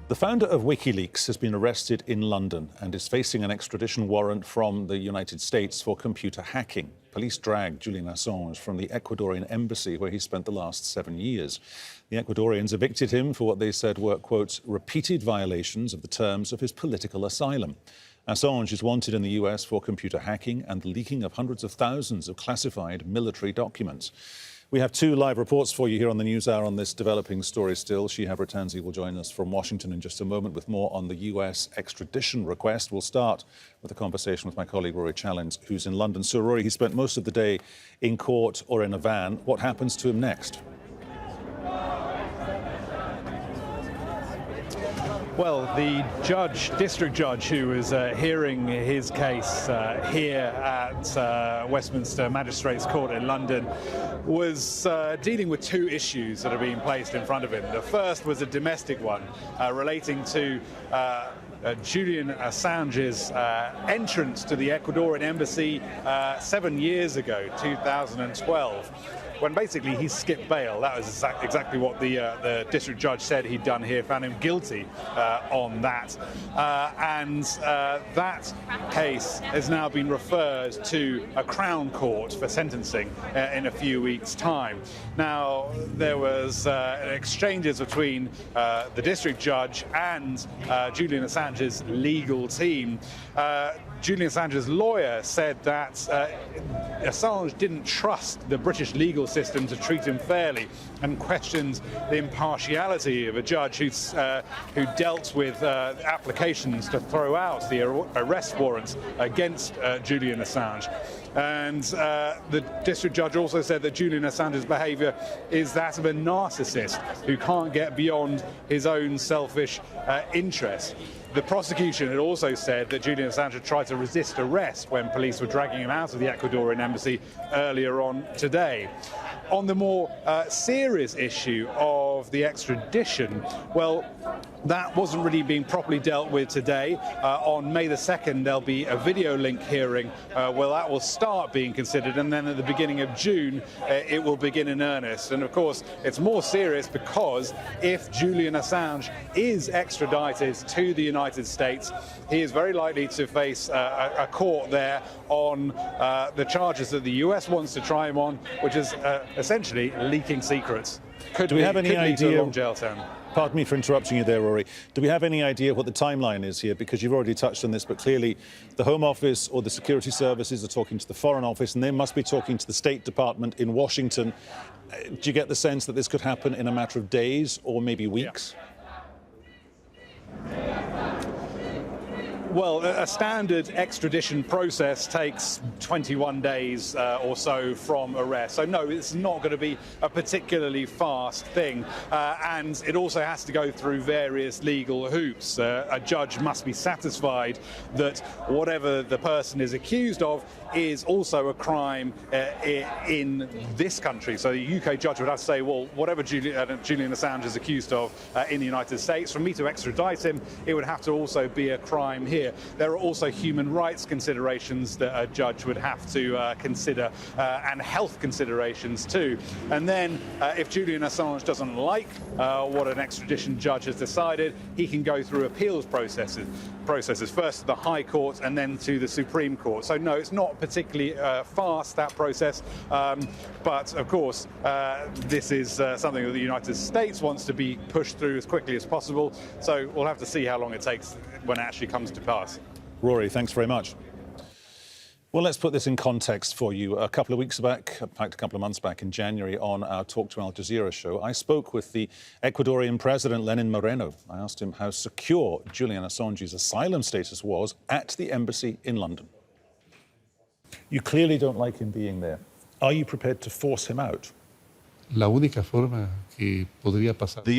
The founder of Wikileaks has been arrested in London and is facing an extradition warrant from the United States for computer hacking. Police dragged Julian Assange from the Ecuadorian embassy where he spent the last 7 years. The Ecuadorians evicted him for what they said were, quote, repeated violations of the terms of his political asylum. Assange is wanted in the US for computer hacking and the leaking of hundreds of thousands of classified military documents. We have two live reports for you here on the News Hour on this developing story still. Shihab Rattansi will join us from Washington in just a moment with more on the US extradition request. We'll start with a conversation with my colleague Rory Challands, who's in London. So, Rory, he spent most of the day in court or in a van. What happens to him next? Well, the district judge who was hearing his case here at Westminster Magistrates Court in London was dealing with two issues that are being placed in front of him. The first was a domestic one relating to Julian Assange's entrance to the Ecuadorian embassy 7 years ago, 2012. When basically he skipped bail. That was exactly what the district judge said he'd done here, found him guilty on that. And that case has now been referred to a Crown Court for sentencing in a few weeks' time. Now, there was exchanges between the district judge and Julian Assange's legal team. Julian Assange's lawyer said that Assange didn't trust the British legal system to treat him fairly and questioned the impartiality of a judge who dealt with applications to throw out the arrest warrants against Julian Assange. And the district judge also said that Julian Assange's behaviour is that of a narcissist who can't get beyond his own selfish interests. The prosecution had also said that Julian Assange had tried to resist arrest when police were dragging him out of the Ecuadorian embassy earlier on today. On the more serious issue of the extradition, well, that wasn't really being properly dealt with today. On May the 2nd, there'll be a video link hearing where that will start being considered, and then at the beginning of June, it will begin in earnest. And of course, it's more serious because if Julian Assange is extradited to the United States, he is very likely to face a court there on the charges that the US wants to try him on, which is essentially leaking secrets. Do we have any idea? Long jail term. Pardon me for interrupting you there, Rory. Do we have any idea what the timeline is here? Because you've already touched on this, but clearly the Home Office or the security services are talking to the Foreign Office, and they must be talking to the State Department in Washington. Do you get the sense that this could happen in a matter of days or maybe weeks? Yeah. Well, a standard extradition process takes 21 days or so from arrest. So, no, it's not going to be a particularly fast thing. And it also has to go through various legal hoops. A judge must be satisfied that whatever the person is accused of is also a crime in this country. So the UK judge would have to say, well, whatever Julian Assange is accused of in the United States, for me to extradite him, it would have to also be a crime here. There are also human rights considerations that a judge would have to consider, and health considerations too. And then if Julian Assange doesn't like what an extradition judge has decided, he can go through appeals processes, first to the High Court and then to the Supreme Court. So no, it's not particularly fast, that process, but of course this is something that the United States wants to be pushed through as quickly as possible, so we'll have to see how long it takes when it actually comes to pass. Rory, thanks very much. Well, let's put this in context for you. A couple of weeks back, in fact a couple of months back in January, on our Talk to Al Jazeera show, I spoke with the Ecuadorian President Lenin Moreno. I asked him how secure Julian Assange's asylum status was at the embassy in London. You clearly don't like him being there. Are you prepared to force him out? The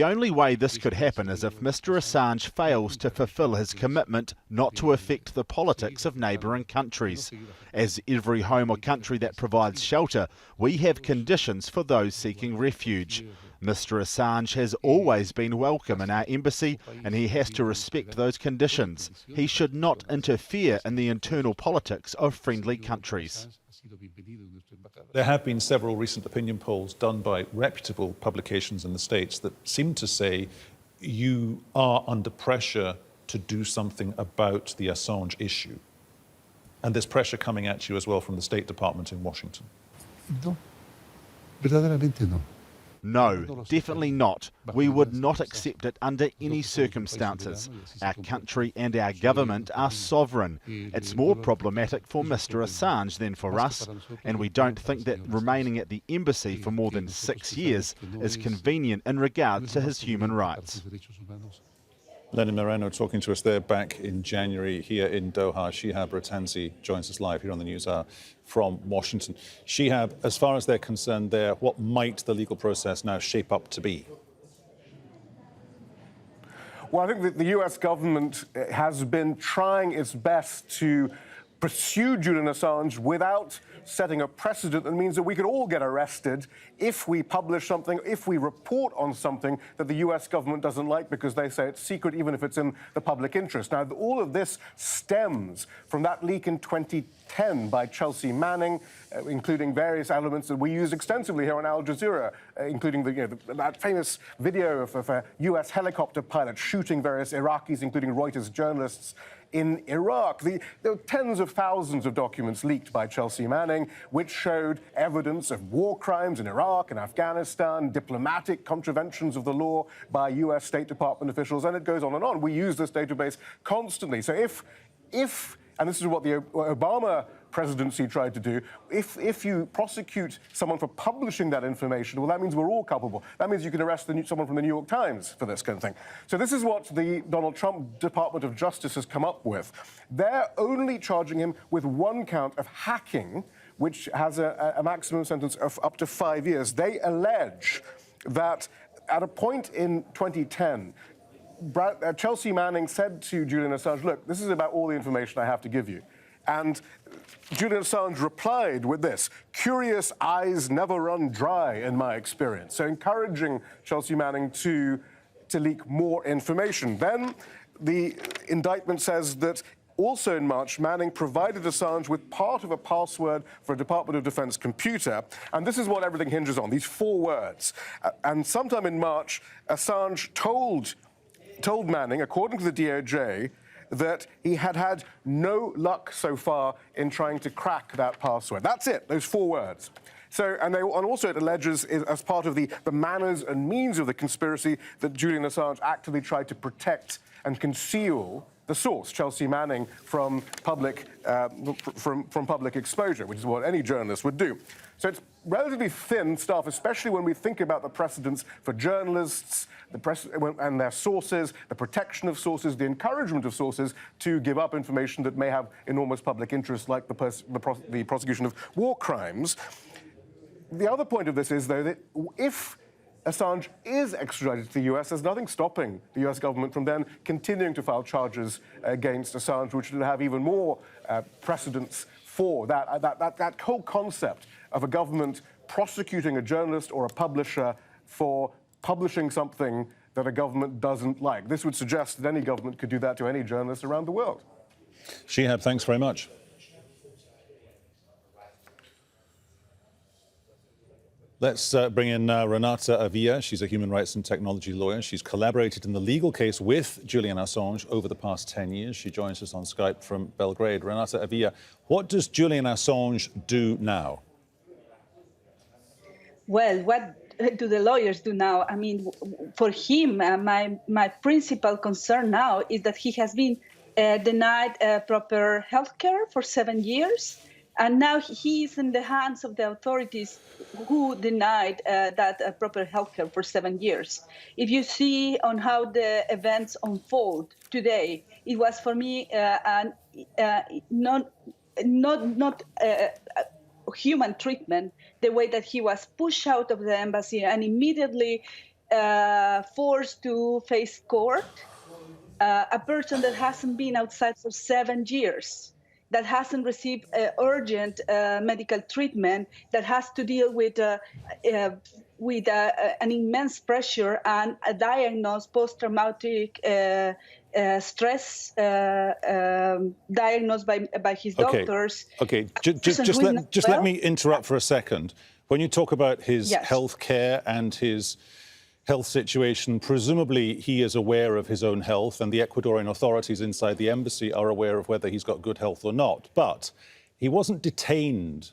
only way this could happen is if Mr. Assange fails to fulfill his commitment not to affect the politics of neighbouring countries. As every home or country that provides shelter, we have conditions for those seeking refuge. Mr. Assange has always been welcome in our embassy, and he has to respect those conditions. He should not interfere in the internal politics of friendly countries. There have been several recent opinion polls done by reputable publications in the States that seem to say you are under pressure to do something about the Assange issue. And there's pressure coming at you as well from the State Department in Washington. No, verdaderamente no. No, definitely not. We would not accept it under any circumstances. Our country and our government are sovereign. It's more problematic for Mr. Assange than for us, and we don't think that remaining at the embassy for more than 6 years is convenient in regard to his human rights. Lenin Moreno talking to us there back in January here in Doha. Shihab Rattansi joins us live here on the News Hour from Washington. Shihab, as far as they're concerned there, what might the legal process now shape up to be? Well, I think that the US government has been trying its best to pursue Julian Assange without setting a precedent that means that we could all get arrested if we publish something, if we report on something that the US government doesn't like because they say it's secret, even if it's in the public interest. Now, all of this stems from that leak in 2010 by Chelsea Manning, including various elements that we use extensively here on Al Jazeera, including that famous video of a US helicopter pilot shooting various Iraqis, including Reuters journalists, in Iraq. There were tens of thousands of documents leaked by Chelsea Manning, which showed evidence of war crimes in Iraq and Afghanistan, diplomatic contraventions of the law by US State Department officials, and it goes on and on. We use this database constantly. So if and this is what the Obama presidency tried to do, if you prosecute someone for publishing that information, well, that means we're all culpable. That means you can arrest someone from the New York Times for this kind of thing. So this is what the Donald Trump Department of Justice has come up with. They're only charging him with one count of hacking, which has a maximum sentence of up to 5 years. They allege that at a point in 2010, Chelsea Manning said to Julian Assange, look, this is about all the information I have to give you. And Julian Assange replied with this: curious eyes never run dry in my experience. So encouraging Chelsea Manning to leak more information. Then the indictment says that also in March, Manning provided Assange with part of a password for a Department of Defense computer. And this is what everything hinges on, these 4 words. And sometime in March, Assange told Manning, according to the DOJ, that he had had no luck so far in trying to crack that password. That's it, those 4 words. So, and also it alleges, as part of the manners and means of the conspiracy, that Julian Assange actively tried to protect and conceal the source, Chelsea Manning, from public exposure, which is what any journalist would do. So it's relatively thin stuff, especially when we think about the precedents for journalists, the press and their sources, the protection of sources, the encouragement of sources to give up information that may have enormous public interest, like the prosecution of war crimes. The other point of this is, though, that if Assange is extradited to the US, there's nothing stopping the US government from then continuing to file charges against Assange, which would have even more precedents for that whole concept of a government prosecuting a journalist or a publisher for publishing something that a government doesn't like. This would suggest that any government could do that to any journalist around the world. Shihab, thanks very much. Let's bring in Renata Avila. She's a human rights and technology lawyer. She's collaborated in the legal case with Julian Assange over the past 10 years. She joins us on Skype from Belgrade. Renata Avila, what does Julian Assange do now? Well, what do the lawyers do now? I mean, for him, my principal concern now is that he has been denied proper health care for 7 years. And now he is in the hands of the authorities who denied that proper health care for 7 years. If you see on how the events unfold today, it was for me not human treatment, the way that he was pushed out of the embassy and immediately forced to face court, a person that hasn't been outside for 7 years, that hasn't received urgent medical treatment, that has to deal with an immense pressure and a diagnosed post-traumatic stress diagnosed by his doctors. Okay, just let me interrupt for a second. When you talk about his health care and his health situation. Presumably, he is aware of his own health, and the Ecuadorian authorities inside the embassy are aware of whether he's got good health or not. But he wasn't detained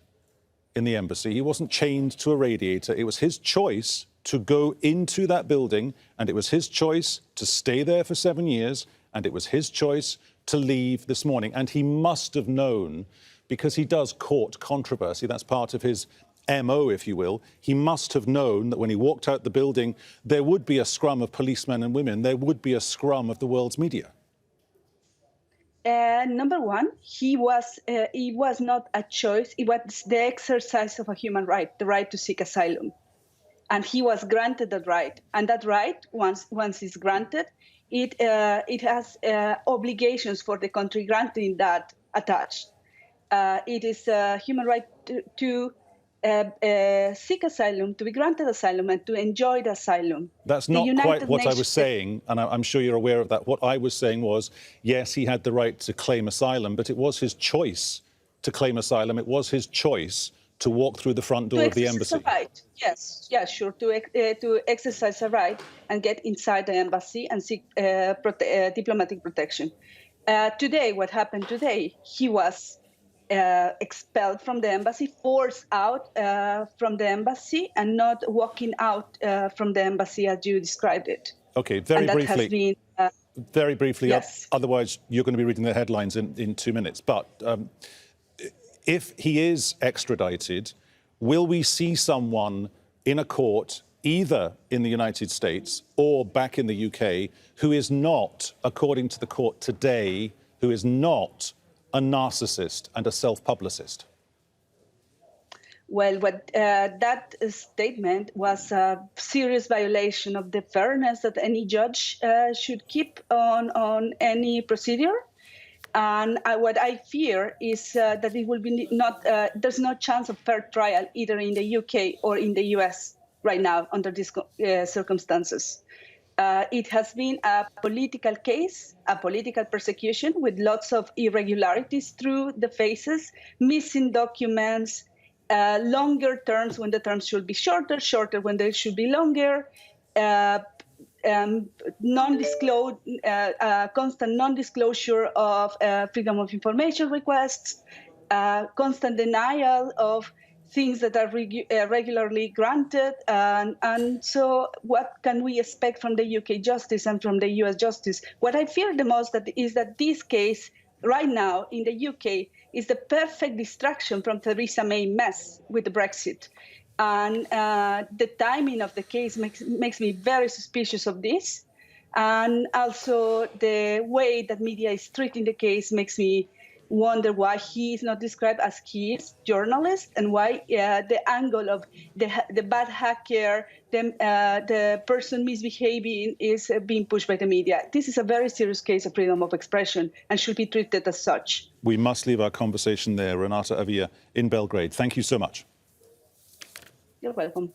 in the embassy. He wasn't chained to a radiator. It was his choice to go into that building, and it was his choice to stay there for 7 years, and it was his choice to leave this morning. And he must have known, because he does court controversy, that's part of his MO, if you will, he must have known that when he walked out the building, there would be a scrum of policemen and women, there would be a scrum of the world's media. Number one, it was not a choice, it was the exercise of a human right, the right to seek asylum. And he was granted that right. And that right, once it's granted, it has obligations for the country granting that attached. It is a human right to seek asylum, to be granted asylum, and to enjoy the asylum. That's not quite what I was saying, and I'm sure you're aware of that. What I was saying was, yes, he had the right to claim asylum, but it was his choice to claim asylum. It was his choice to walk through the front door of the embassy. Right. Yes, sure, to exercise a right and get inside the embassy and seek diplomatic protection. Today, what happened today, he was expelled from the embassy, forced out from the embassy, and not walking out from the embassy as you described it. Okay, very briefly. Very briefly, yes. Otherwise you're going to be reading the headlines in 2 minutes. But if he is extradited, will we see someone in a court, either in the United States or back in the UK, who is not, according to the court today, who is not a narcissist and a self-publicist? Well, that statement was a serious violation of the fairness that any judge should keep on any procedure. And what I fear is that it will be there's no chance of fair trial either in the UK or in the US right now under these circumstances. It has been a political case, a political persecution with lots of irregularities through the phases, missing documents, longer terms when the terms should be shorter, shorter when they should be longer, constant non-disclosure of freedom of information requests, constant denial of things that are regularly granted. And so what can we expect from the UK justice and from the US justice? What I fear the most is that this case right now in the UK is the perfect distraction from Theresa May's mess with the Brexit. And the timing of the case makes me very suspicious of this. And also the way that media is treating the case makes me wonder why he is not described as he is journalist, and why the angle of the bad hacker, the person misbehaving is being pushed by the media. This is a very serious case of freedom of expression and should be treated as such. We must leave our conversation there. Renata Avila in Belgrade, thank you so much. You're welcome.